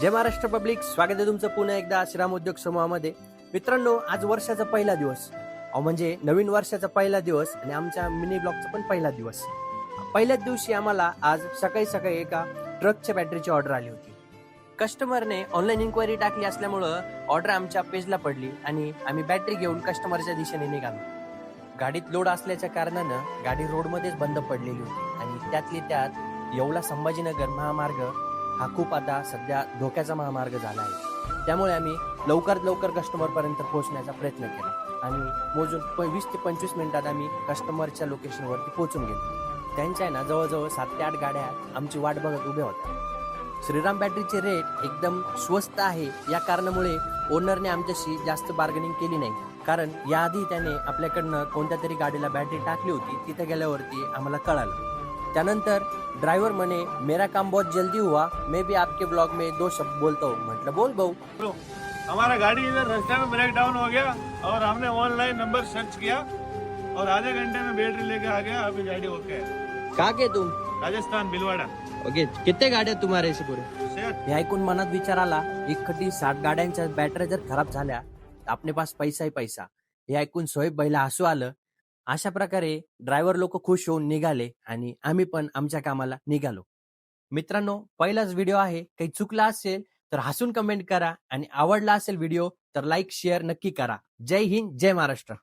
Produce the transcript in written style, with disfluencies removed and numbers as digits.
जय Maharashtra public, स्वागत आहे तुमचं पुन्हा एकदा श्रीराम उद्योग समूहामध्ये. मित्रांनो, आज वर्षाचा पहिला दिवस, म्हणजे नवीन वर्षाचा पहिला दिवस आणि आमच्या मिनी ब्लॉगचा पण पहिला दिवस. पहिल्याच दिवशी आम्हाला आज सकाळी सकाळी एका ट्रकच्या बॅटरीची ऑर्डर आली होती. कस्टमरने ऑनलाईन इन्क्वायरी टाकली असल्यामुळं ऑर्डर आमच्या पेजला पडली आणि आम्ही बॅटरी घेऊन कस्टमरच्या दिशेने निघालो. गाडीत लोड असल्याच्या कारणानं गाडी रोडमध्येच बंद पडलेली होती आणि त्यातली त्यात येवला संभाजीनगर महामार्ग हा खूप आता सध्या धोक्याचा महामार्ग झाला आहे. त्यामुळे आम्ही लवकरात लवकर कस्टमर पर्यंत पोहोचण्याचा प्रयत्न केला आणि मोजून 20 ते 25 मिनिटात आम्ही कस्टमरच्या लोकेशनवरती पोहोचून गेलो. त्यांच्या आहे ना जवळजवळ 7 ते 8 गाड्या आमची वाट बघत उभ्या होत्या. श्रीराम बॅटरीचे रेट एकदम स्वस्त आहे या कारणामुळे ओनरने आमच्याशी जास्त बार्गेनिंग केली नाही, कारण याआधी त्याने आपल्याकडनं कोणत्या तरी गाडीला बॅटरी टाकली होती. तिथे गेल्यावरती आम्हाला कळालं. त्यानंतर ड्रायव्हर म्हणे मेरा काम बहुत जल्दी हुआ, मैं भी आपके ब्लॉग में 2 शब्द बोलता हूँ. म्हटलं बोल भाऊ. हमारा गाड़ी इधर रास्ते में ब्रेक डाउन हो गया और हमने ऑनलाइन नंबर सर्च किया और आधे घंटे में बैटरी लेके आ गया. अभी गाड़ी ओके है. का के तुम? राजस्थान भिलवाड़ा. ओके, कितने गाड्या तुम्हारे से पुरे? सेठ, हे ऐकून मनात विचार आला, एखादी 60 गाड्यांच्या बॅटऱ्या जर खराब झाल्या तर आपले पास पैसा ही पैसा. हे ऐकून सोहेब भाईला हसू आलं. अशा प्रकारे ड्रायव्हर लोक खुश होऊन निघाले आणि आम्ही पण आमच्या कामाला निघालो. मित्रांनो, पहिलाच व्हिडिओ आहे, काही चुकला असेल तर हसून कमेंट करा आणि आवडला असेल व्हिडिओ तर लाईक शेअर नक्की करा. जय हिंद, जय महाराष्ट्र.